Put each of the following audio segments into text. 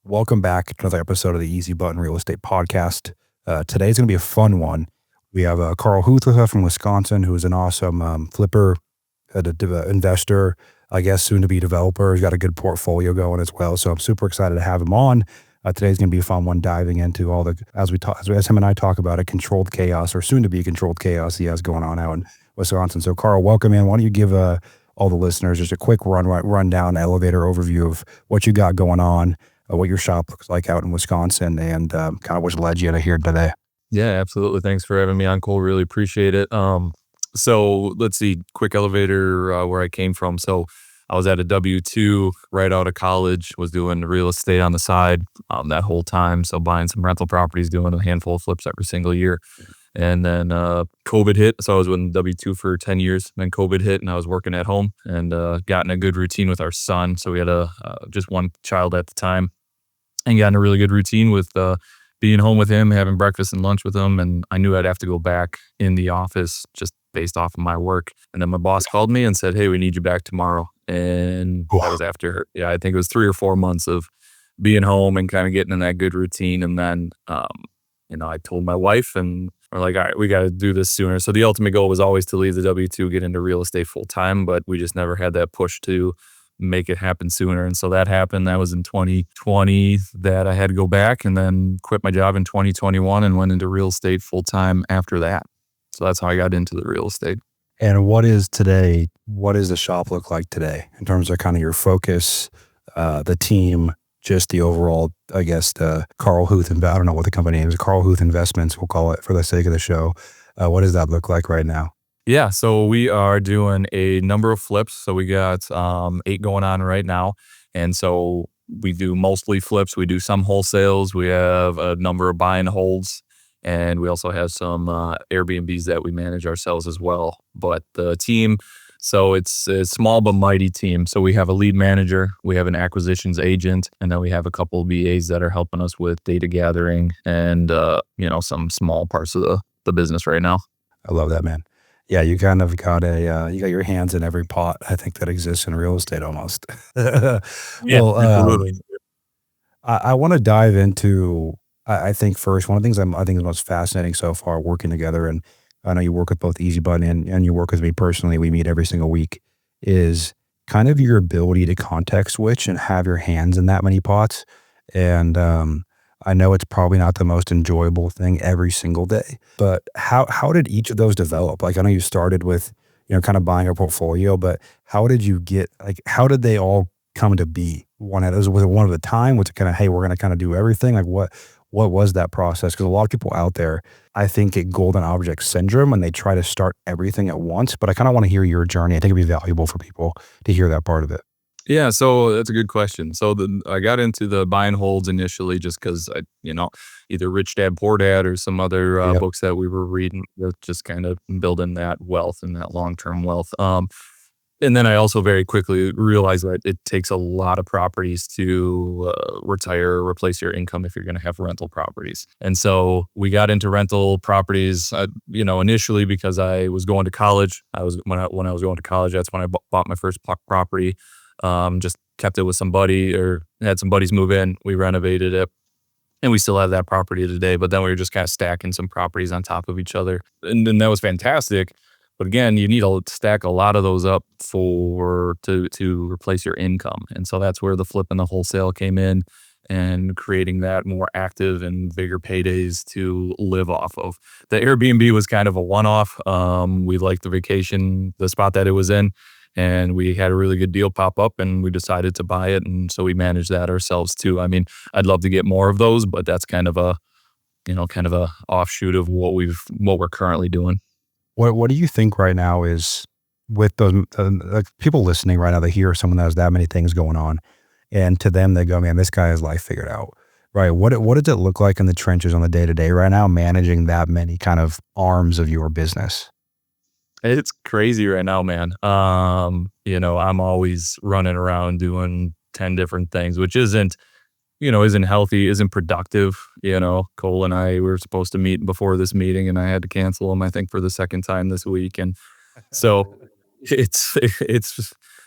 Welcome back to another episode of the Easy Button Real Estate Podcast. Today's going to be a fun one. We have Karl Huth with us from Wisconsin, who is an awesome flipper, investor, I guess soon to be developer. He's got a good portfolio going as well. So I'm super excited to have him on. Today's going to be a fun one, diving into all the, as him and I talk about it, controlled chaos or soon to be controlled chaos he has going on out in Wisconsin. So Karl, welcome in. Why don't you give all the listeners just a quick rundown, elevator overview of what you got going on, what your shop looks like out in Wisconsin, and kind of what's led you to here today. Yeah, absolutely. Thanks for having me on, Cole. Really appreciate it. So let's see, quick elevator where I came from. So I was at a W-2 right out of college, was doing real estate on the side that whole time. So buying some rental properties, doing a handful of flips every single year. And then COVID hit. So I was with W-2 for 10 years. Then COVID hit and I was working at home and gotten a good routine with our son. So we had just one child at the time. And got in a really good routine with being home with him, having breakfast and lunch with him. And I knew I'd have to go back in the office just based off of my work. And then my boss called me and said, "Hey, we need you back tomorrow." And that was after, I think it was 3 or 4 months of being home and kind of getting in that good routine. And then, I told my wife and we're like, all right, we got to do this sooner. So the ultimate goal was always to leave the W-2, get into real estate full time, but we just never had that push to make it happen sooner. And so that happened. That was in 2020 that I had to go back and then quit my job in 2021 and went into real estate full time after that. So that's how I got into the real estate. And what does the shop look like today in terms of kind of your focus, the team, just the overall, I guess, the Karl Huth, I don't know what the company name is, Karl Huth Investments, we'll call it for the sake of the show. What does that look like right now? Yeah, so we are doing a number of flips. So we got 8 going on right now. And so we do mostly flips. We do some wholesales. We have a number of buy and holds. And we also have some Airbnbs that we manage ourselves as well. But the team, so it's a small but mighty team. So we have a lead manager, we have an acquisitions agent, and then we have a couple of VAs that are helping us with data gathering and, some small parts of the business right now. I love that, man. Yeah, you kind of got you got your hands in every pot, I think, that exists in real estate almost. Absolutely. I want to dive into, I think first, one of the things I think is most fascinating so far working together, and I know you work with both Easy Button and you work with me personally, we meet every single week, is kind of your ability to context switch and have your hands in that many pots. And I know it's probably not the most enjoyable thing every single day, but how did each of those develop? Like, I know you started with, kind of buying a portfolio, but how did they all come to be? Was it one at a time? Was it kind of, hey, we're going to kind of do everything? Like what was that process? Because a lot of people out there, I think, get golden object syndrome and they try to start everything at once, but I kind of want to hear your journey. I think it'd be valuable for people to hear that part of it. Yeah, so that's a good question. So I got into the buy and holds initially just because either Rich Dad Poor Dad or some other Yep. books that we were reading, just kind of building that wealth and that long-term wealth. And then I also very quickly realized that it takes a lot of properties to retire or replace your income if you're going to have rental properties. And so we got into rental properties, initially because I was going to college. When I was going to college, that's when I bought my first property. Just kept it with somebody or had some buddies move in. We renovated it and we still have that property today. But then we were just kind of stacking some properties on top of each other. And then that was fantastic. But again, you need to stack a lot of those up to replace your income. And so that's where the flip and the wholesale came in and creating that more active and bigger paydays to live off of. The Airbnb was kind of a one-off. We liked the spot that it was in. And we had a really good deal pop up and we decided to buy it. And so we managed that ourselves too. I mean, I'd love to get more of those, but that's kind of a offshoot of what we're currently doing. What do you think right now is with those people listening right now, they hear someone that has that many things going on and to them they go, man, this guy has life figured out, right? What does it look like in the trenches on the day-to-day right now, managing that many kind of arms of your business? It's crazy right now, man. I'm always running around doing 10 different things, which isn't healthy, isn't productive. Cole and I were supposed to meet before this meeting and I had to cancel them, I think, for the second time this week. And so it's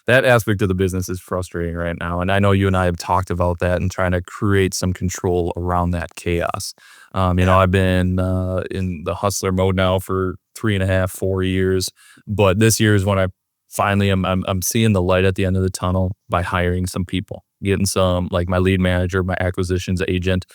that aspect of the business is frustrating right now. And I know you and I have talked about that and trying to create some control around that chaos. Yeah. I've been in the hustler mode now for 3.5, 4 years, but this year is when I finally I'm seeing the light at the end of the tunnel by hiring some people, getting some like my lead manager, my acquisitions agent.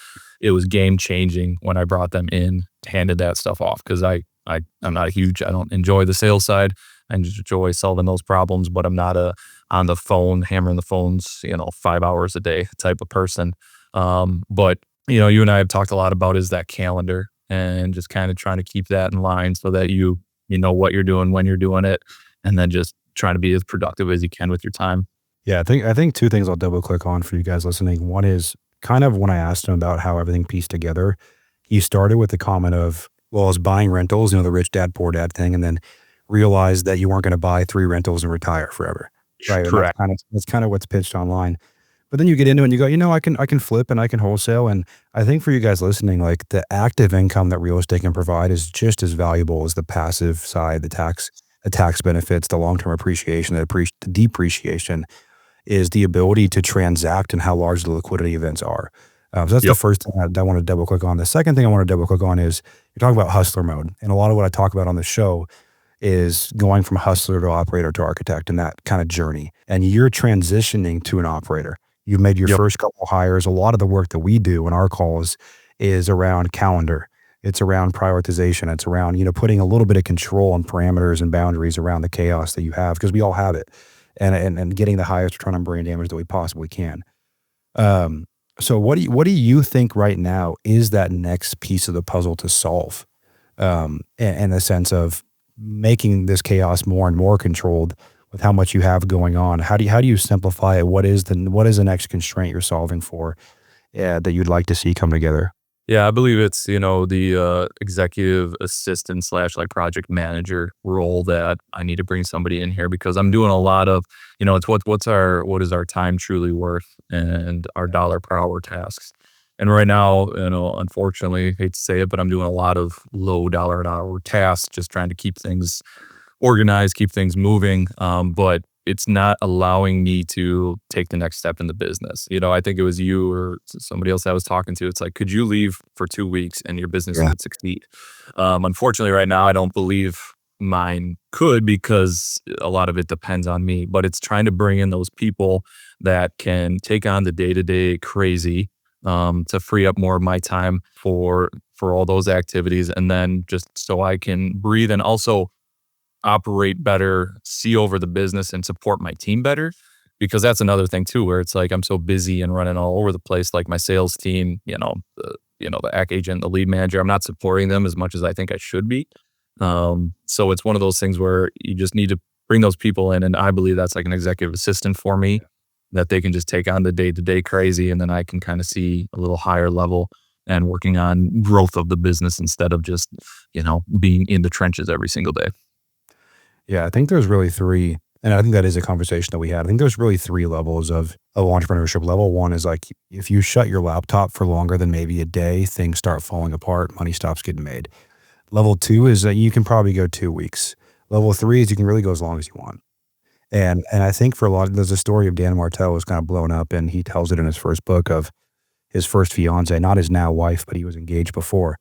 It was game changing when I brought them in, handed that stuff off because I'm not a huge, I don't enjoy the sales side. I enjoy solving those problems, but I'm not a on the phone hammering the phones, 5 hours a day type of person. But you and I have talked a lot about is that calendar and just kind of trying to keep that in line so that you know what you're doing when you're doing it, and then just trying to be as productive as you can with your time. Yeah, I think 2 things I'll double click on for you guys listening. One is kind of when I asked him about how everything pieced together, he started with the comment of, well, I was buying rentals, the rich dad, poor dad thing, and then realized that you weren't gonna buy 3 rentals and retire forever, right? And Correct. that's kind of what's pitched online. But then you get into it and you go, I can flip and I can wholesale. And I think for you guys listening, like the active income that real estate can provide is just as valuable as the passive side, the tax benefits, the long-term appreciation, the depreciation is the ability to transact and how large the liquidity events are. So that's the Yep. first thing I want to double click on. The second thing I want to double click on is you're talking about hustler mode. And a lot of what I talk about on the show is going from hustler to operator to architect and that kind of journey. And you're transitioning to an operator. You've made your Yep. first couple hires. A lot of the work that we do in our calls is around calendar. It's around prioritization. It's around, putting a little bit of control and parameters and boundaries around the chaos that you have because we all have it. And getting the highest return on brain damage that we possibly can. Um, so what do you think right now is that next piece of the puzzle to solve? In the sense of making this chaos more and more controlled with how much you have going on. How do you simplify it? What is the next constraint you're solving for that you'd like to see come together? Yeah, I believe it's, the executive assistant slash like project manager role that I need to bring somebody in here because I'm doing a lot of, it's what is our time truly worth and our dollar per hour tasks. And right now, unfortunately, hate to say it, but I'm doing a lot of low dollar an hour tasks, just trying to keep things organized, keep things moving. But it's not allowing me to take the next step in the business. I think it was you or somebody else I was talking to. It's like, could you leave for 2 weeks and your business Yeah. would succeed? Unfortunately, right now, I don't believe mine could because a lot of it depends on me. But it's trying to bring in those people that can take on the day to day crazy to free up more of my time for all those activities, and then just so I can breathe and also operate better, see over the business and support my team better. Because that's another thing too, where it's like I'm so busy and running all over the place, like my sales team, the AC agent, the lead manager, I'm not supporting them as much as I think I should be. So it's one of those things where you just need to bring those people in. And I believe that's like an executive assistant for me that they can just take on the day to day crazy. And then I can kind of see a little higher level and working on growth of the business instead of just, being in the trenches every single day. Yeah, I think there's really 3, and I think that is a conversation that we had. I think there's really 3 levels of entrepreneurship. Level 1 is like, if you shut your laptop for longer than maybe a day, things start falling apart, money stops getting made. Level 2 is that you can probably go 2 weeks. Level 3 is you can really go as long as you want. And I think for a lot there's a story of Dan Martell who's kind of blown up, and he tells it in his first book of his first fiancée, not his now wife, but he was engaged before.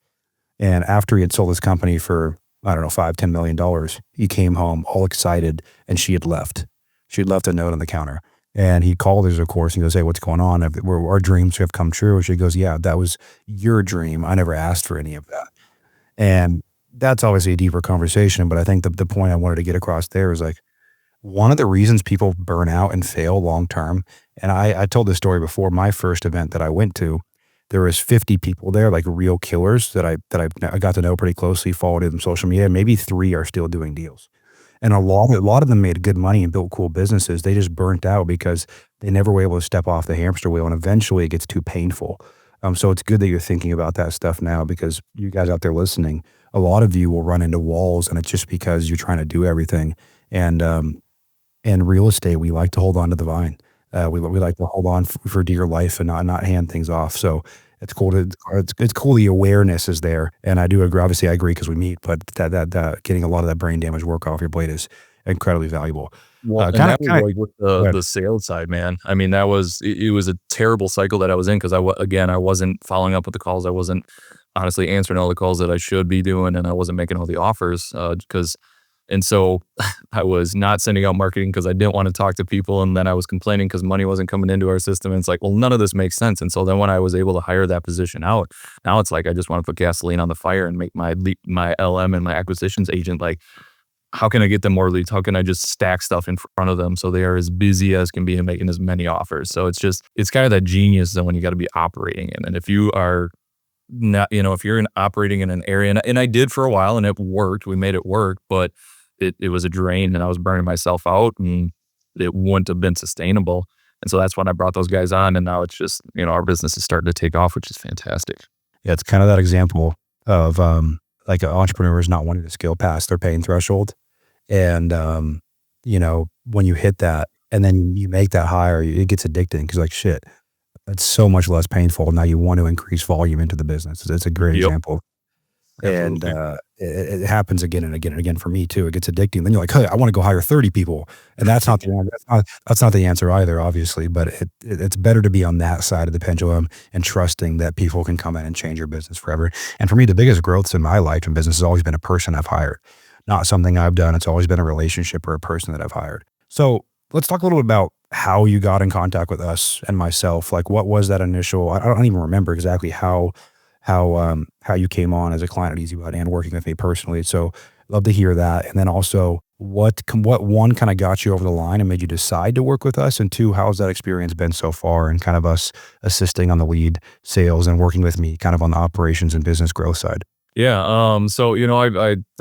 And after he had sold his company for, I don't know, $5-10 million, he came home all excited and she had left. She had left a note on the counter. And he called her, of course, and he goes, "Hey, what's going on? Our dreams have come true." And she goes, "Yeah, that was your dream. I never asked for any of that." And that's obviously a deeper conversation. But I think the point I wanted to get across there is like, one of the reasons people burn out and fail long term, and I told this story before, my first event that I went to, there was 50 people there, like real killers that I got to know pretty closely, followed them on social media. Maybe 3 are still doing deals. And a lot of them made good money and built cool businesses. They just burnt out because they never were able to step off the hamster wheel, and eventually it gets too painful. So it's good that you're thinking about that stuff now because you guys out there listening, a lot of you will run into walls, and it's just because you're trying to do everything. And in real estate, we like to hold on to the vine. We like to hold on for dear life and not hand things off. So it's cool it's cool the awareness is there, and I do agree. Obviously, I agree because we meet, but that getting a lot of that brain damage work off your plate is incredibly valuable. Well, and Kind of, that was kind of. like with Go ahead. the sales side, man. I mean, that was it was a terrible cycle that I was in because again, I wasn't following up with the calls. I wasn't honestly answering all the calls that I should be doing, and I wasn't making all the offers, because and so I was not sending out marketing because I didn't wanna talk to people, and then I was complaining because money wasn't coming into our system, and it's like, well, none of this makes sense, and so then when I was able to hire that position out, now it's like I just wanna put gasoline on the fire and make my LM and my acquisitions agent, like, how can I get them more leads? How can I just stack stuff in front of them so they are as busy as can be and making as many offers? So it's kind of that genius zone you got to be operating in. And if you are not, if you're operating in an area, and I did for a while and it worked, we made it work, but it was a drain and I was burning myself out and it wouldn't have been sustainable. And so that's when I brought those guys on. And now it's just, our business is starting to take off, which is fantastic. Yeah, it's kind of that example of like entrepreneurs not wanting to scale past their pain threshold. And when you hit that and then you make that higher, it gets addicting because like shit, that's so much less painful. Now you want to increase volume into the business. It's a great Yep. example. And Absolutely. it happens again and again and again for me too. It gets addicting. Then you're like, hey, I want to go hire 30 people. And that's not the answer. That's not the answer either, obviously. But it's better to be on that side of the pendulum and trusting that people can come in and change your business forever. And for me, the biggest growths in my life and business has always been a person I've hired, not something I've done. It's always been a relationship or a person that I've hired. So let's talk a little bit about how you got in contact with us and myself. Like, what was that initial? I don't even remember exactly how you came on as a client at EasyBud and working with me personally. So love to hear that. And then also what one kind of got you over the line and made you decide to work with us? And two, how's that experience been so far and kind of us assisting on the lead sales and working with me kind of on the operations and business growth side? Yeah. So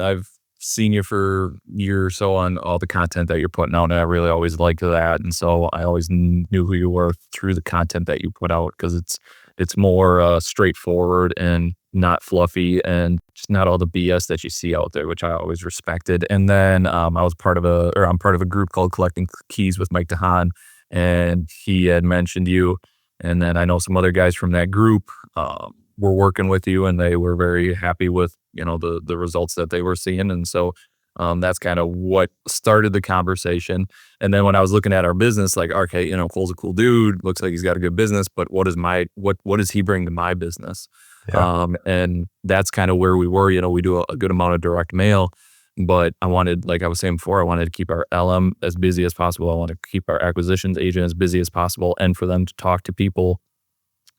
I've seen you for a year or so on all the content that you're putting out, and I really always liked that. And so I always knew who you were through the content that you put out because it's more straightforward and not fluffy and just not all the BS that you see out there, which I always respected. And then I'm part of a group called Collecting Keys with Mike DeHaan, and he had mentioned you. And then I know some other guys from that group were working with you, and they were very happy with the results that they were seeing. And so that's kind of what started the conversation. And then when I was looking at our business, like, okay, Cole's a cool dude, looks like he's got a good business, but what does he bring to my business? Yeah. And that's kind of where we were. We do a good amount of direct mail, but I wanted, like I was saying before, I wanted to keep our LM as busy as possible. I want to keep our acquisitions agent as busy as possible, and for them to talk to people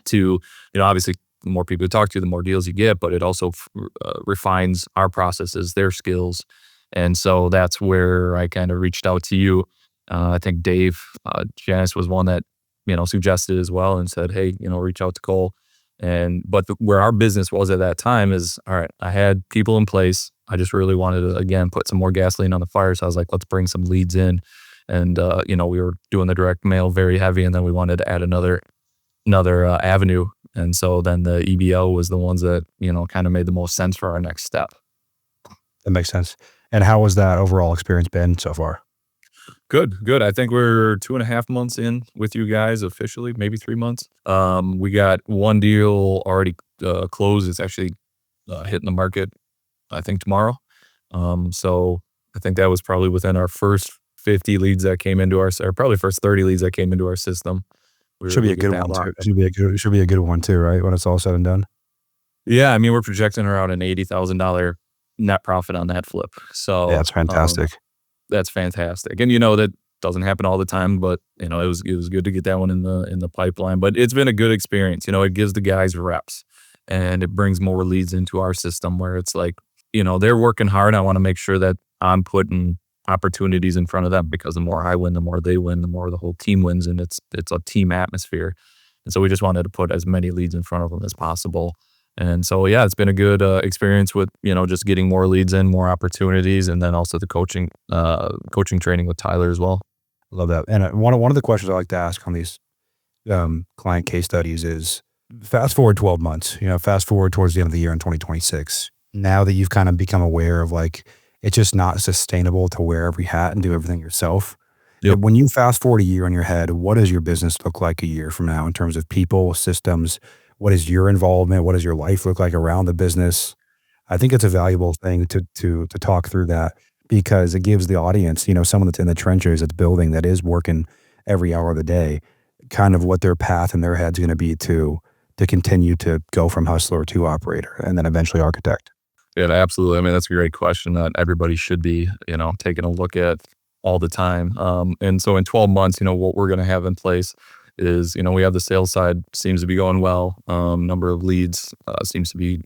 to, obviously the more people you talk to, the more deals you get, but it also refines our processes, their skills. And so that's where I kind of reached out to you. I think Dave Janice was one that, suggested as well and said, hey, reach out to Cole. But where our business was at that time is, all right, I had people in place. I just really wanted to, again, put some more gasoline on the fire. So I was like, let's bring some leads in. And, we were doing the direct mail very heavy. And then we wanted to add another avenue. And so then the EBO was the ones that, kind of made the most sense for our next step. That makes sense. And how has that overall experience been so far? Good. I think we're 2.5 months in with you guys officially, maybe 3 months. We got one deal already closed. It's actually hitting the market, I think, tomorrow. So I think that was probably within our first 50 leads that came into or probably first 30 leads that came into our system. We were Should be able a to get good that one too. locked in. Should be a good one too, right? When it's all said and done. Yeah, I mean, we're projecting around an $80,000 net profit on that flip. Yeah, So that's fantastic. that's fantastic. And that doesn't happen all the time, but it was good to get that one in the pipeline. But it's been a good experience. It gives the guys reps and it brings more leads into our system where it's like, they're working hard. I want to make sure that I'm putting opportunities in front of them, because the more I win, the more they win, the more the whole team wins, and it's a team atmosphere. And so we just wanted to put as many leads in front of them as possible. And so, yeah, it's been a good experience with, just getting more leads in, more opportunities, and then also the coaching training with Tyler as well. Love that. And one of the questions I like to ask on these client case studies is fast forward 12 months, fast forward towards the end of the year in 2026. Now that you've kind of become aware of like, it's just not sustainable to wear every hat and do everything yourself. Yep. When you fast forward a year in your head, what does your business look like a year from now in terms of people, systems? What is your involvement? What does your life look like around the business? I think it's a valuable thing to talk through that because it gives the audience, someone that's in the trenches, that's building, that is working every hour of the day, kind of what their path in their head's going to be to continue to go from hustler to operator and then eventually architect. Yeah, absolutely. I mean, that's a great question that everybody should be, taking a look at all the time. And so in 12 months, what we're going to have in place is, we have the sales side seems to be going well. Number of leads seems to be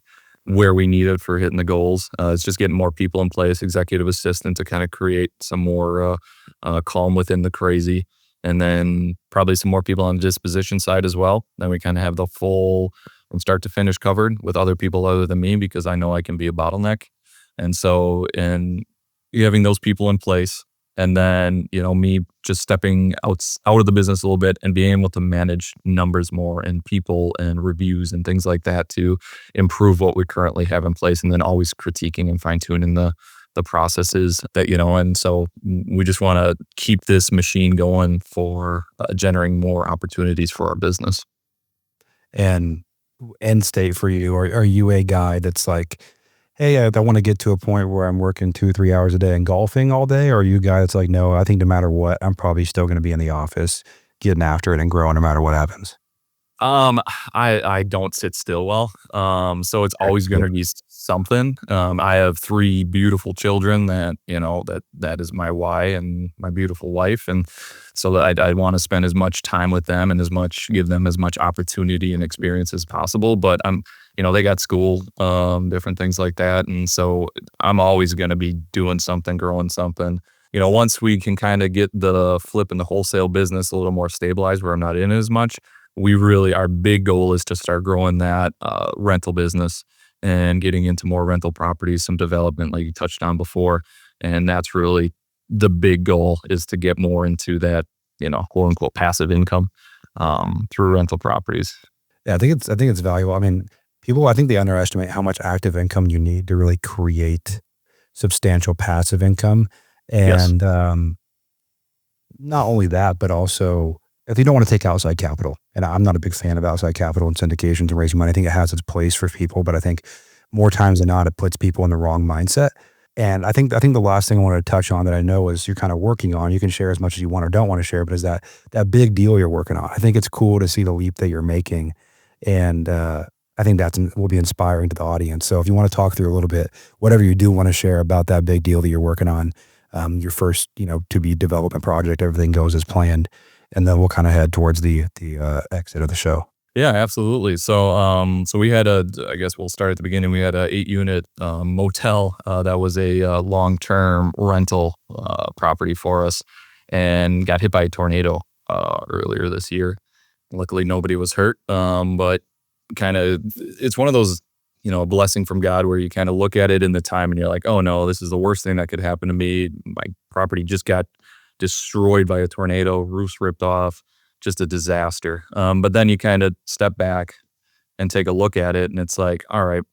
where we need it for hitting the goals. It's just getting more people in place, executive assistant to kind of create some more calm within the crazy. And then probably some more people on the disposition side as well. Then we kind of have the full from start to finish covered with other people other than me, because I know I can be a bottleneck. And so in having those people in place, and then, me just stepping out of the business a little bit and being able to manage numbers more and people and reviews and things like that to improve what we currently have in place, and then always critiquing and fine tuning the processes that, and so we just want to keep this machine going for generating more opportunities for our business. And end state for you, or are you a guy that's like, hey, I want to get to a point where I'm working 2 or 3 hours a day and golfing all day? Or are you a guy that's like, no, I think no matter what, I'm probably still going to be in the office getting after it and growing no matter what happens? I don't sit still well. So it's Okay, always going cool. to be something. I have three beautiful children that, that is my why, and my beautiful wife. And so I want to spend as much time with them and give them as much opportunity and experience as possible. But they got school, different things like that. And so I'm always going to be doing something, growing something. Once we can kind of get the flip in the wholesale business a little more stabilized, where I'm not in as much, our big goal is to start growing that rental business and getting into more rental properties, some development like you touched on before. And that's really the big goal, is to get more into that, quote unquote passive income through rental properties. Yeah, I think it's valuable. I mean, people, I think they underestimate how much active income you need to really create substantial passive income. Yes. And not only that, but also if you don't want to take outside capital, and I'm not a big fan of outside capital and syndications and raising money. I think it has its place for people, but I think more times than not, it puts people in the wrong mindset. And I think the last thing I wanted to touch on that I know is you're kind of working on. You can share as much as you want or don't want to share, but is that big deal you're working on? I think it's cool to see the leap that you're making, and I think will be inspiring to the audience. So if you want to talk through a little bit, whatever you do want to share about that big deal that you're working on, your first, to be development project, everything goes as planned, and then we'll kind of head towards the exit of the show. Yeah, absolutely. So we had I guess we'll start at the beginning. We had a 8-unit motel that was a long-term rental property for us, and got hit by a tornado earlier this year. Luckily, nobody was hurt. But kind of, it's one of those, a blessing from God, where you kind of look at it in the time and you're like, oh no, this is the worst thing that could happen to me. My property just got destroyed by a tornado, roofs ripped off, just a disaster. But then you kind of step back and take a look at it, and it's like, all right,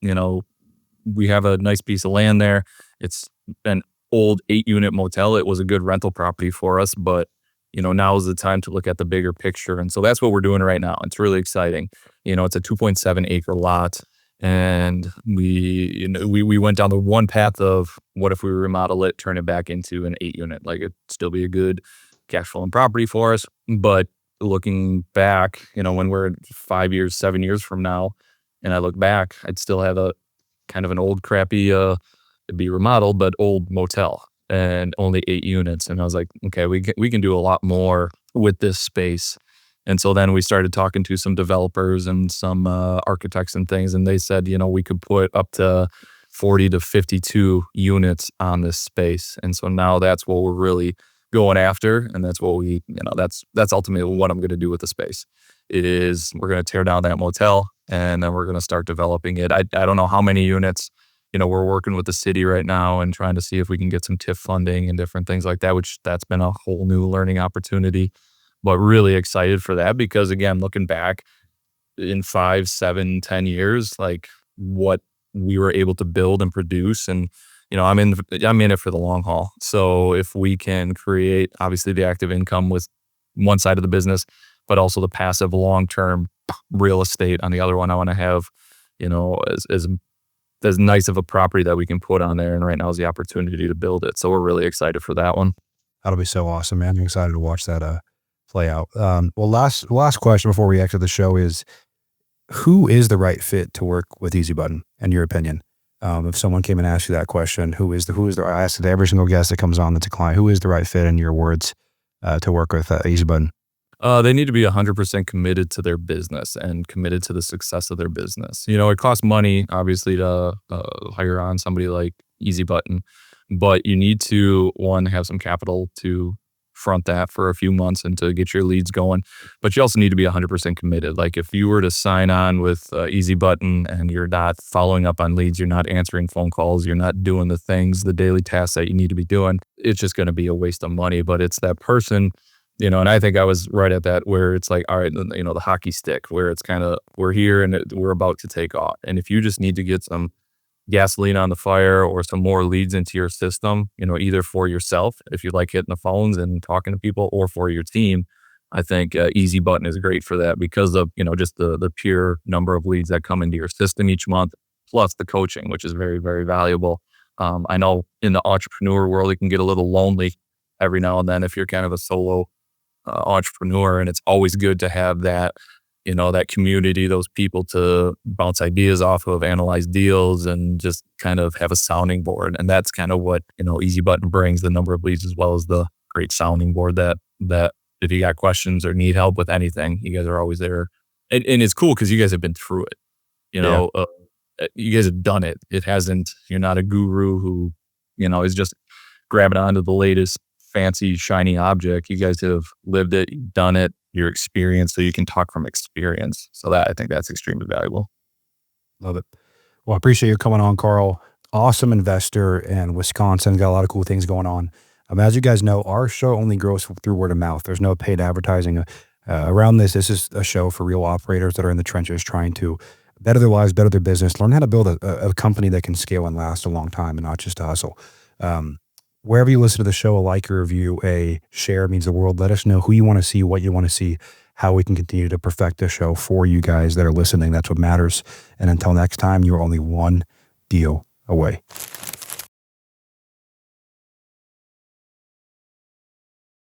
we have a nice piece of land there. It's an old 8-unit motel. It was a good rental property for us, but now is the time to look at the bigger picture. And so that's what we're doing right now. It's really exciting. It's a 2.7 acre lot. And we went down the one path of, what if we remodel it, turn it back into an 8-unit? Like, it'd still be a good cash flowing property for us. But looking back, when we're 5 years, 7 years from now, and I look back, I'd still have a kind of an old crappy, it'd be remodeled, but old motel, and only 8 units. And I was like, okay, we can do a lot more with this space. And so then we started talking to some developers and some architects and things, and they said, we could put up to 40 to 52 units on this space. And so now that's what we're really going after, and that's what that's ultimately what I'm going to do with the space. We're going to tear down that motel, and then we're going to start developing it. I don't know how many units. We're working with the city right now and trying to see if we can get some TIF funding and different things like that, which that's been a whole new learning opportunity. But really excited for that, because again, looking back in 5, 7, 10 years, like what we were able to build and produce. And, I'm in it for the long haul. So if we can create, obviously, the active income with one side of the business, but also the passive long-term real estate on the other one, I want to have, as as nice of a property that we can put on there. And right now is the opportunity to build it. So we're really excited for that one. That'll be so awesome, man. I'm excited to watch that play out. Well, last question before we exit the show is, who is the right fit to work with Easy Button, in your opinion? If someone came and asked you that question, I ask it to every single guest that comes on that's a client, who is the right fit, in your words, to work with Easy Button? They need to be 100% committed to their business and committed to the success of their business. You know, it costs money, obviously, to hire on somebody like Easy Button, but you need to, one, have some capital to front that for a few months and to get your leads going. But you also need to be 100% committed. Like if you were to sign on with Easy Button and you're not following up on leads, you're not answering phone calls, you're not doing the things, the daily tasks that you need to be doing, it's just going to be a waste of money. But it's that person, you know, and I think I was right at that, where it's like, all right, you know, the hockey stick, where it's kind of, we're here and we're about to take off. And if you just need to get some gasoline on the fire or some more leads into your system, you know, either for yourself, if you like hitting the phones and talking to people, or for your team, I think Easy Button is great for that, because of, you know, just the pure number of leads that come into your system each month, plus the coaching, which is very, very valuable. I know in the entrepreneur world, it can get a little lonely every now and then if you're kind of a solo entrepreneur, and it's always good to have that, you know, that community, those people to bounce ideas off of, analyze deals, and just kind of have a sounding board. And that's kind of what, you know, Easy Button brings, the number of leads as well as the great sounding board that if you got questions or need help with anything, you guys are always there. And it's cool because you guys have been through it. You know, you guys have done it. It hasn't, you're not a guru who, you know, is just grabbing onto the latest fancy, shiny object. You guys have lived it, you've done it, your experience, so you can talk from experience. So that, I think that's extremely valuable. Love it. Well, I appreciate you coming on, Karl. Awesome investor in Wisconsin. Got a lot of cool things going on. As you guys know, our show only grows through word of mouth. There's no paid advertising around this. This is a show for real operators that are in the trenches trying to better their lives, better their business, learn how to build a company that can scale and last a long time and not just a hustle. Wherever you listen to the show, a like, a review, a share means the world. Let us know who you want to see, what you want to see, how we can continue to perfect the show for you guys that are listening. That's what matters. And until next time, you're only one deal away.